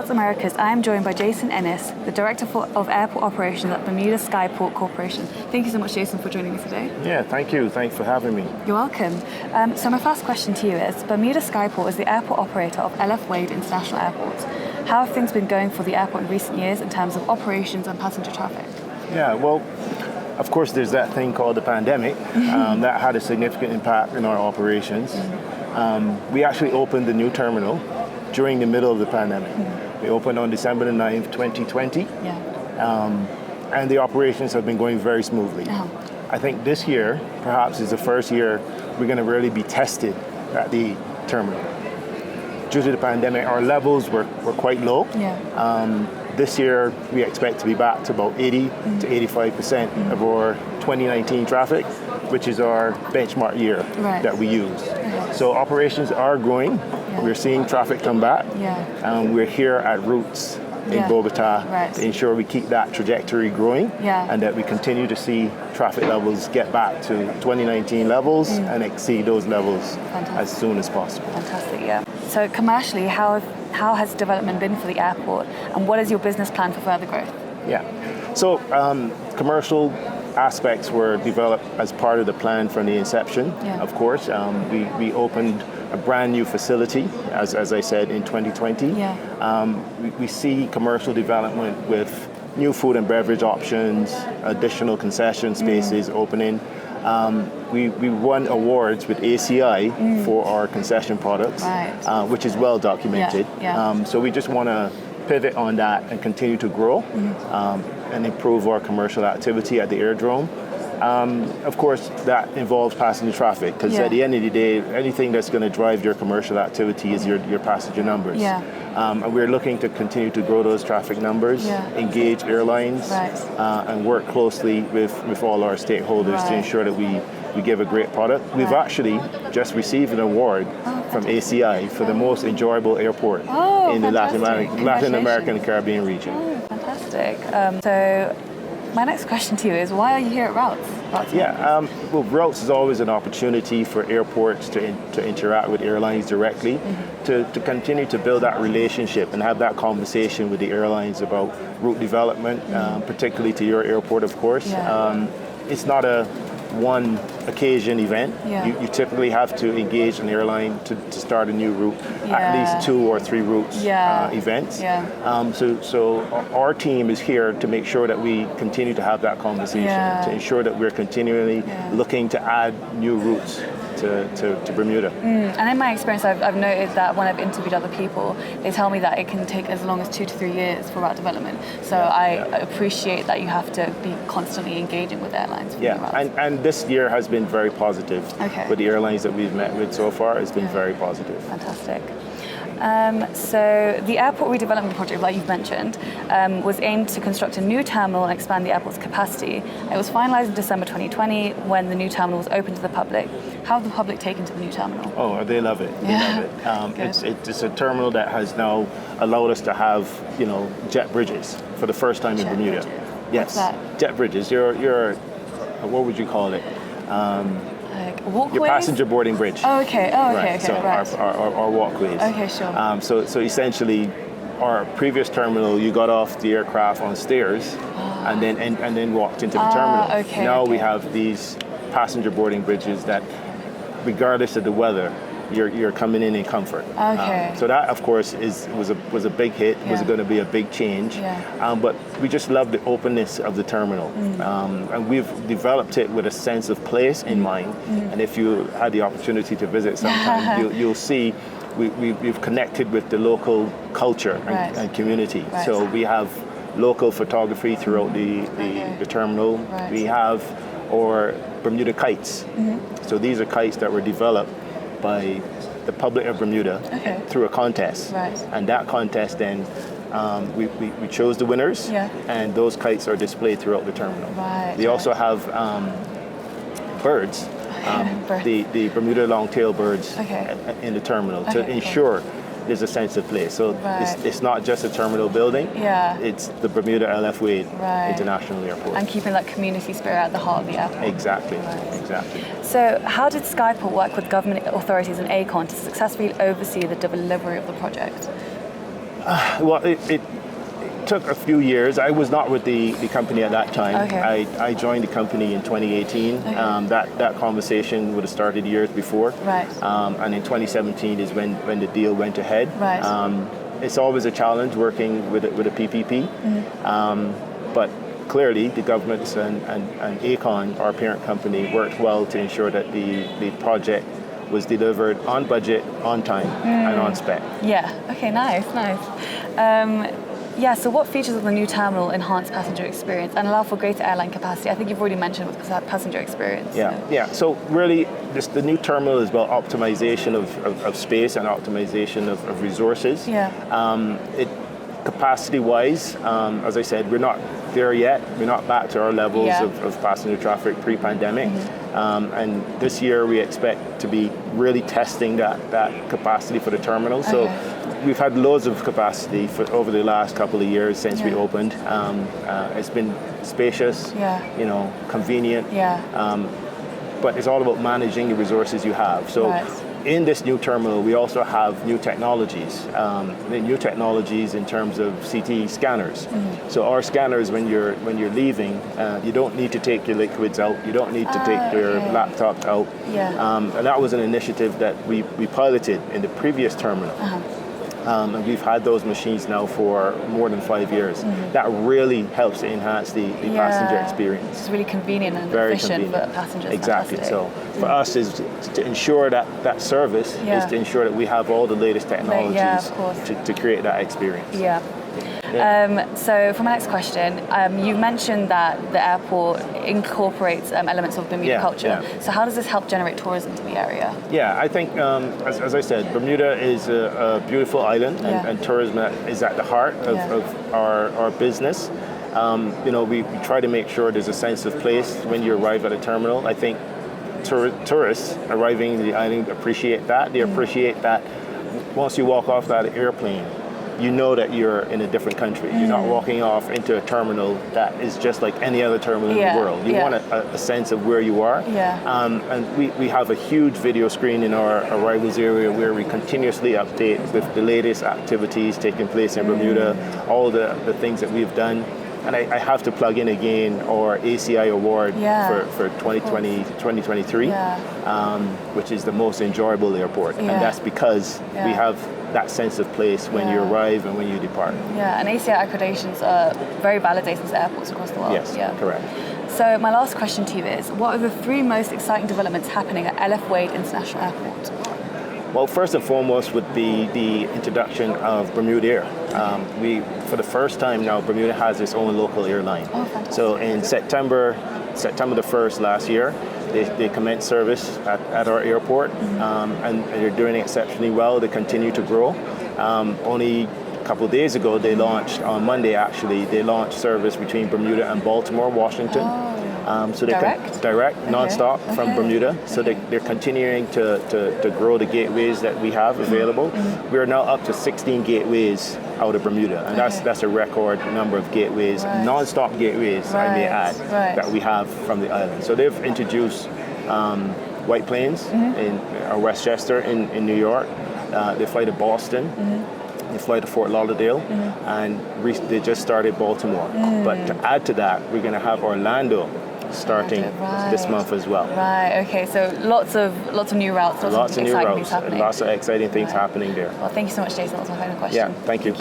Routes Americas, I am joined by Jason Inniss, the Director of Airport Operations at Bermuda Skyport Corporation. Thank you so much, Jason, for joining me today. Yeah, thank you. Thanks for having me. You're welcome. So my first question to you is, Bermuda Skyport is the airport operator of LF Wade International Airport. How have things been going for the airport in recent years in terms of operations and passenger traffic? Yeah, well, of course, there's that thing called the pandemic that had a significant impact in our operations. We actually opened the new terminal during the middle of the pandemic. We opened on December the 9th, 2020. And the operations have been going very smoothly. I think this year, perhaps, is the first year we're going to really be tested at the terminal. Due to the pandemic, our levels were quite low. This year, we expect to be back to about 80 to 85% of our 2019 traffic, which is our benchmark year that we use. So operations are growing. We're seeing traffic come back. We're here at routes in Bogota to ensure we keep that trajectory growing and that we continue to see traffic levels get back to 2019 levels and exceed those levels as soon as possible. Fantastic, yeah. So commercially, how has development been for the airport, and what is your business plan for further growth? So commercial aspects were developed as part of the plan from the inception, of course. We opened a brand new facility, as I said, in 2020. We see commercial development with new food and beverage options, additional concession spaces opening. We won awards with ACI for our concession products, which is well documented. So we just want to pivot on that and continue to grow and improve our commercial activity at the aerodrome. Of course, that involves passenger traffic, because at the end of the day, anything that's going to drive your commercial activity is your passenger numbers. And we're looking to continue to grow those traffic numbers, engage airlines, and work closely with all our stakeholders to ensure that we give a great product. We've actually just received an award from ACI for the most enjoyable airport in the Latin American and Caribbean region. Fantastic. So my next question to you is, why are you here at Routes? Well, Routes is always an opportunity for airports to interact with airlines directly, to continue to build that relationship and have that conversation with the airlines about route development, particularly to your airport, of course. It's not a one occasion event. You typically have to engage an airline to start a new route, at least 2 or 3 routes events. So our team is here to make sure that we continue to have that conversation, to ensure that we're continually looking to add new routes to Bermuda. And in my experience, I've noted that when I've interviewed other people, they tell me that it can take as long as 2 to 3 years for route development. So I appreciate that you have to be constantly engaging with airlines. And this year has been very positive. With the airlines that we've met with so far, it's been very positive. Fantastic. So the airport redevelopment project, like you've mentioned, was aimed to construct a new terminal and expand the airport's capacity. It was finalized in December 2020 when the new terminal was open to the public. How have the public taken to the new terminal? Oh, they love it. They love it. It's a terminal that has now allowed us to have, jet bridges for the first time in Bermuda. What's that? Jet bridges. Your what would you call it? Walkways? Your passenger boarding bridge. Okay. So our walkways. So essentially, our previous terminal, you got off the aircraft on stairs and then walked into the terminal. Now we have these passenger boarding bridges that, regardless of the weather, you're coming in comfort. So that, of course, was a big hit. Was going to be a big change. But we just love the openness of the terminal, and we've developed it with a sense of place in mind. And if you had the opportunity to visit sometime, you'll see we've connected with the local culture and community. So we have local photography throughout the terminal. We have our Bermuda kites. So these are kites that were developed by the public of Bermuda through a contest. And that contest then, we chose the winners, and those kites are displayed throughout the terminal. They also have birds, the Bermuda long-tailed birds in the terminal to ensure there's a sense of place. So it's not just a terminal building, it's the Bermuda LF Wade International Airport. And keeping that community spirit at the heart of the airport. Exactly. So how did Skyport work with government authorities and ACON to successfully oversee the delivery of the project? Well, it took a few years. I was not with the company at that time. Okay. I joined the company in 2018. Okay. That conversation would have started years before. Right. And in 2017 is when the deal went ahead. Right. It's always a challenge working with a PPP. But clearly the governments and Aecon, our parent company, worked well to ensure that the project was delivered on budget, on time, and on spec. Yeah, okay, nice. So what features of the new terminal enhance passenger experience and allow for greater airline capacity? I think you've already mentioned with passenger experience. Yeah. So really, the new terminal is about optimization of space and optimization of resources. Yeah. Capacity-wise, as I said, we're not there yet. We're not back to our levels of passenger traffic pre-pandemic. And this year we expect to be really testing that capacity for the terminal. So we've had loads of capacity over the last couple of years since we opened. It's been spacious, convenient. But it's all about managing the resources you have. So in this new terminal, we also have new technologies. New technologies in terms of CT scanners. So our scanners, when you're leaving, you don't need to take your liquids out. You don't need to take your laptop out. And that was an initiative that we piloted in the previous terminal. And we've had those machines now for more than 5 years. That really helps to enhance the passenger experience. It's really convenient and very efficient convenient for passengers. Exactly. So for us is to ensure that service is to ensure that we have all the latest technologies to create that experience. So for my next question, you mentioned that the airport incorporates elements of Bermuda culture. So how does this help generate tourism to the area? I think, as I said, Bermuda is a beautiful island, and tourism is at the heart of our business. We try to make sure there's a sense of place when you arrive at a terminal. I think tourists arriving to the island appreciate that. They appreciate that once you walk off that airplane, you know that you're in a different country. You're not walking off into a terminal that is just like any other terminal in the world. You want a sense of where you are. And we have a huge video screen in our arrivals area where we continuously update with the latest activities taking place in Bermuda, all the things that we've done. And I have to plug in again our ACI award for 2023, which is the most enjoyable airport. And that's because we have that sense of place when you arrive and when you depart. And ACI accreditations are very validated to airports across the world. Yes, correct. So my last question to you is, what are the 3 most exciting developments happening at LF Wade International Airport? Well, first and foremost would be the introduction of Bermuda Air. For the first time now, Bermuda has its own local airline. Oh, fantastic. So in September the 1st last year, they commenced service at our airport, and they're doing exceptionally well. They continue to grow. Only a couple of days ago, they launched, on Monday actually, they launched service between Bermuda and Baltimore, Washington. So they direct, non-stop from Bermuda. So they're continuing to grow the gateways that we have available. We are now up to 16 gateways out of Bermuda, and that's a record number of gateways, non-stop gateways, I may add, that we have from the island. So they've introduced white planes in Westchester in New York. They fly to Boston. They fly to Fort Lauderdale, and they just started Baltimore. But to add to that, we're going to have Orlando starting this month as well. Okay, so lots of new routes, lots of exciting things happening. Lots of exciting things happening there. Well, thank you so much, Jason. That was my final question. Thank you.